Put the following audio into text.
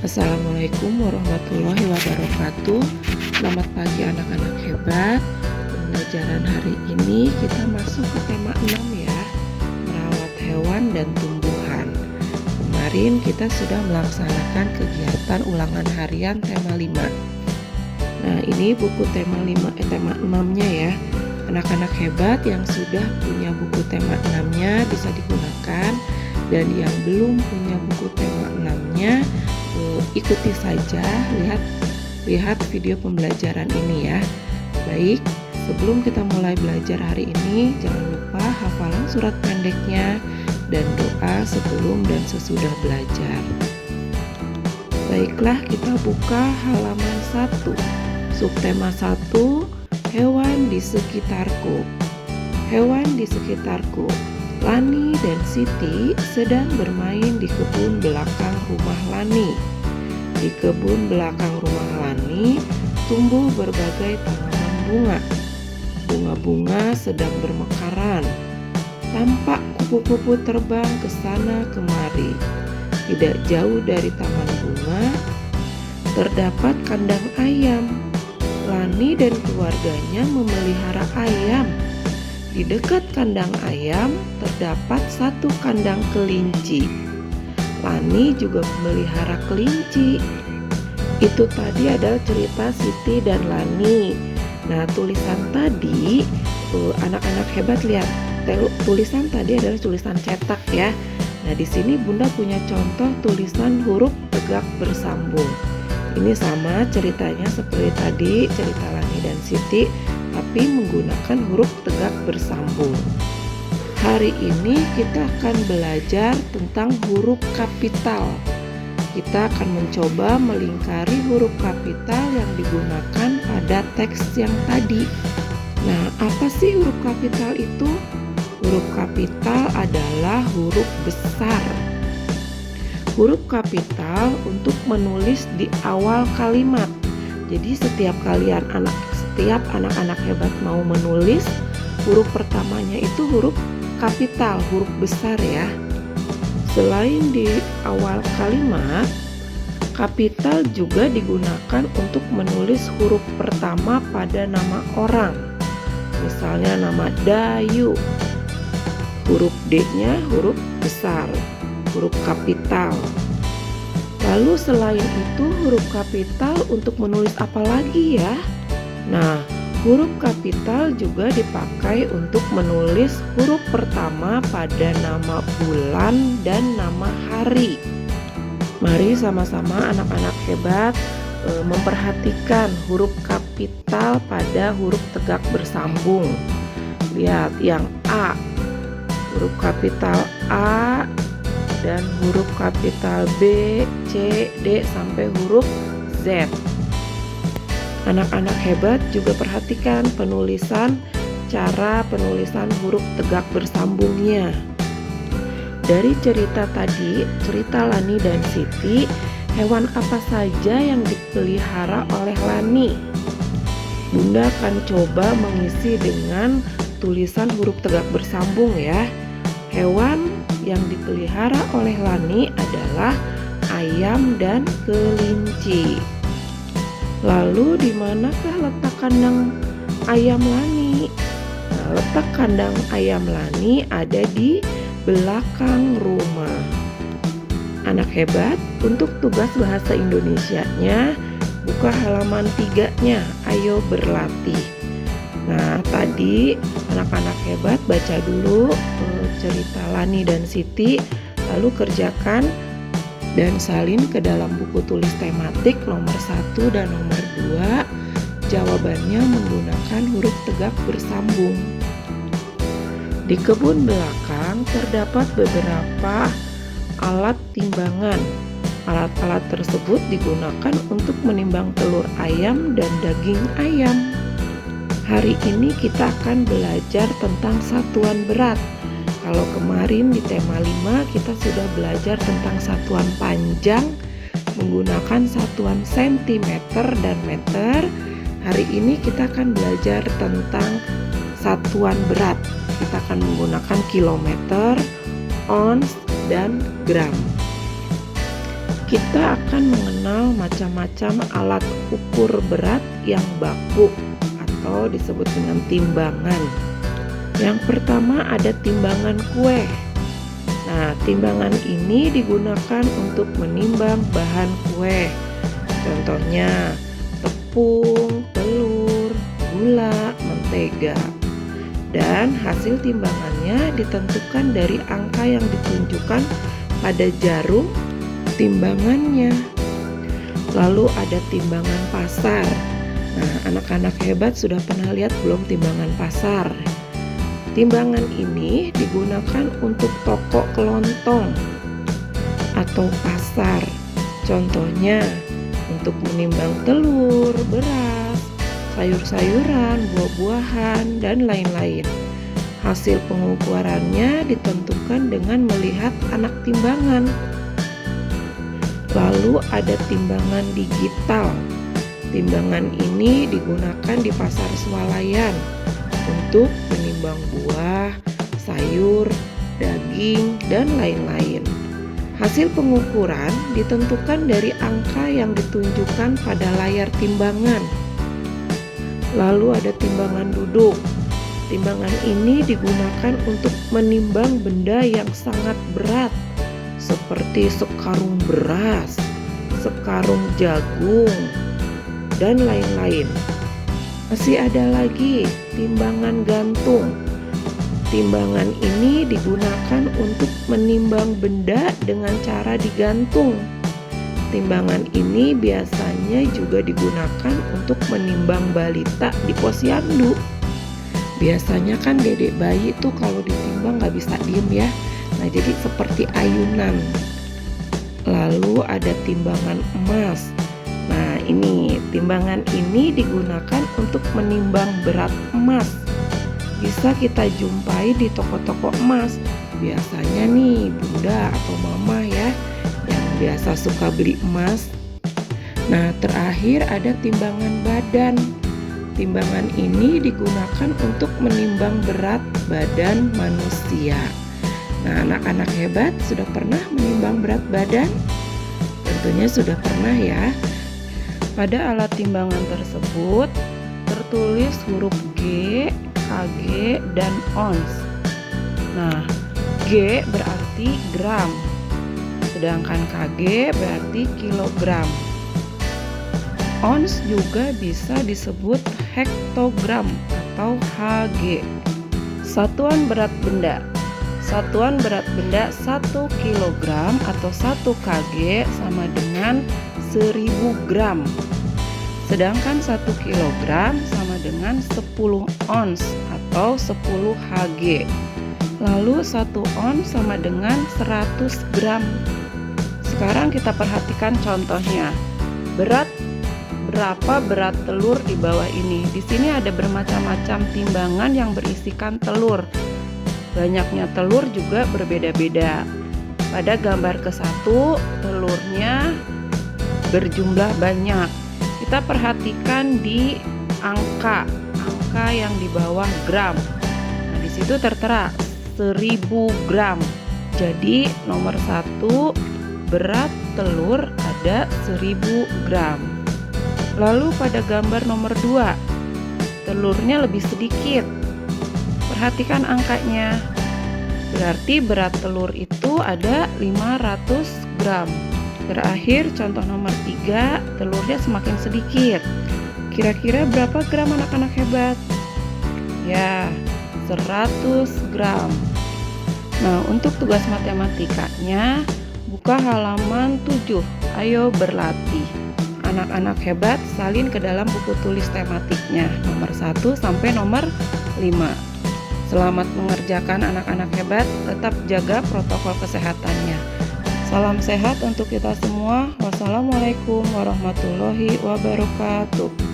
Assalamualaikum warahmatullahi wabarakatuh. Selamat pagi anak-anak hebat. Pembelajaran hari ini kita masuk ke tema 6 ya, merawat hewan dan tumbuhan. Kemarin kita sudah melaksanakan kegiatan ulangan harian tema 5. Nah, ini buku tema 6-nya ya. Anak-anak hebat yang sudah punya buku tema 6-nya bisa digunakan, dan yang belum punya buku tema 6-nya ikuti saja, lihat video pembelajaran ini ya. Baik, sebelum kita mulai belajar hari ini, jangan lupa hafalan surat pendeknya dan doa sebelum dan sesudah belajar. Baiklah, kita buka halaman 1. Subtema 1, hewan di sekitarku. Hewan di sekitarku. Lani dan Siti sedang bermain di kebun belakang rumah Lani. Di kebun belakang rumah Lani tumbuh berbagai tanaman bunga. Bunga-bunga sedang bermekaran. Tampak kupu-kupu terbang ke sana kemari. Tidak jauh dari taman bunga terdapat kandang ayam. Lani dan keluarganya memelihara ayam. Di dekat kandang ayam terdapat satu kandang kelinci. Lani juga memelihara kelinci. Itu tadi adalah cerita Siti dan Lani. Nah, tulisan tadi, anak-anak hebat lihat, tulisan tadi adalah tulisan cetak ya. Nah, di sini Bunda punya contoh tulisan huruf tegak bersambung. Ini sama ceritanya seperti tadi, cerita Lani dan Siti, tapi menggunakan huruf tegak bersambung. Hari ini kita akan belajar tentang huruf kapital. Kita akan mencoba melingkari huruf kapital yang digunakan pada teks yang tadi. Nah, apa sih huruf kapital itu? Huruf kapital adalah huruf besar. Huruf kapital untuk menulis di awal kalimat. Jadi setiap anak-anak hebat mau menulis, huruf pertamanya itu huruf kapital, huruf besar ya. Selain di awal kalimat, kapital juga digunakan untuk menulis huruf pertama pada nama orang. Misalnya nama Dayu, huruf D-nya huruf besar, huruf kapital. Lalu selain itu huruf kapital untuk menulis apa lagi ya? Nah, huruf kapital juga dipakai untuk menulis huruf pertama pada nama bulan dan nama hari. Mari sama-sama anak-anak hebat memperhatikan huruf kapital pada huruf tegak bersambung. Lihat yang A, huruf kapital A, dan huruf kapital B, C, D sampai huruf Z. Anak-anak hebat juga perhatikan cara penulisan huruf tegak bersambungnya. Dari cerita tadi, cerita Lani dan Siti, hewan apa saja yang dipelihara oleh Lani? Bunda akan coba mengisi dengan tulisan huruf tegak bersambung ya. Hewan yang dipelihara oleh Lani adalah ayam dan kelinci. Lalu di manakah letak kandang ayam Lani? Nah, letak kandang ayam Lani ada di belakang rumah. Anak hebat, untuk tugas bahasa Indonesianya, buka halaman 3-nya, ayo berlatih. Nah, tadi anak-anak hebat baca dulu cerita Lani dan Siti, lalu kerjakan dan salin ke dalam buku tulis tematik nomor 1 dan nomor 2. Jawabannya menggunakan huruf tegak bersambung. Di kebun belakang terdapat beberapa alat timbangan. Alat-alat tersebut digunakan untuk menimbang telur ayam dan daging ayam. Hari ini kita akan belajar tentang satuan berat. Kalau kemarin di tema 5 kita sudah belajar tentang satuan panjang menggunakan satuan sentimeter dan meter. Hari ini kita akan belajar tentang satuan berat. Kita akan menggunakan kilometer, ons, dan gram. kita akan mengenal macam-macam alat ukur berat yang baku atau disebut dengan timbangan. Yang pertama ada timbangan kue. Nah, timbangan ini digunakan untuk menimbang bahan kue. Contohnya tepung, telur, gula, mentega. Dan hasil timbangannya ditentukan dari angka yang ditunjukkan pada jarum timbangannya. Lalu ada timbangan pasar. Nah, anak-anak hebat sudah pernah lihat belum timbangan pasar? Timbangan ini digunakan untuk toko kelontong atau pasar. Contohnya untuk menimbang telur, beras, sayur-sayuran, buah-buahan, dan lain-lain. Hasil pengukurannya ditentukan dengan melihat anak timbangan. Lalu ada timbangan digital. Timbangan ini digunakan di pasar swalayan untuk menimbang buah, sayur, daging, dan lain-lain. Hasil pengukuran ditentukan dari angka yang ditunjukkan pada layar timbangan. Lalu ada timbangan duduk. Timbangan ini digunakan untuk menimbang benda yang sangat berat, seperti sekarung beras, sekarung jagung, dan lain-lain. Masih ada lagi timbangan gantung. Timbangan ini digunakan untuk menimbang benda dengan cara digantung. Timbangan ini biasanya juga digunakan untuk menimbang balita di posyandu. Biasanya kan dedek bayi tuh kalau ditimbang nggak bisa diem ya. Nah, jadi seperti ayunan. Lalu ada timbangan emas. Nah, ini timbangan ini digunakan untuk menimbang berat emas. Bisa kita jumpai di toko-toko emas. Biasanya nih bunda atau mama ya yang biasa suka beli emas. Nah, terakhir ada timbangan badan. Timbangan ini digunakan untuk menimbang berat badan manusia. Nah, anak-anak hebat sudah pernah menimbang berat badan? Tentunya sudah pernah ya. Pada alat timbangan tersebut tertulis huruf G, kg, dan ons. Nah, G berarti gram, sedangkan kg berarti kilogram. Ons juga bisa disebut hektogram atau Hg. Satuan berat benda. Satuan berat benda 1 kg atau 1 kg sama dengan 1000 gram. Sedangkan 1 kg sama dengan 10 ons atau 10 Hg. Lalu 1 ons sama dengan 100 gram. Sekarang kita perhatikan contohnya. Berapa berat telur di bawah ini? Di sini ada bermacam-macam timbangan yang berisikan telur. Banyaknya telur juga berbeda-beda. Pada gambar ke-1, telurnya berjumlah banyak. Kita perhatikan di angka yang di bawah gram. Nah, di situ tertera 1000 gram. Jadi nomor 1 berat telur ada 1000 gram. Lalu pada gambar nomor 2, telurnya lebih sedikit. Perhatikan angkanya. Berarti berat telur itu ada 500 gram. Terakhir contoh nomor 3, telurnya semakin sedikit. Kira-kira berapa gram anak-anak hebat? Ya, 100 gram. Nah, untuk tugas matematikanya, buka halaman 7. Ayo berlatih. Anak-anak hebat salin ke dalam buku tulis tematiknya nomor 1 sampai nomor 5. Selamat mengerjakan anak-anak hebat, tetap jaga protokol kesehatannya. Salam sehat untuk kita semua. Wassalamualaikum warahmatullahi wabarakatuh.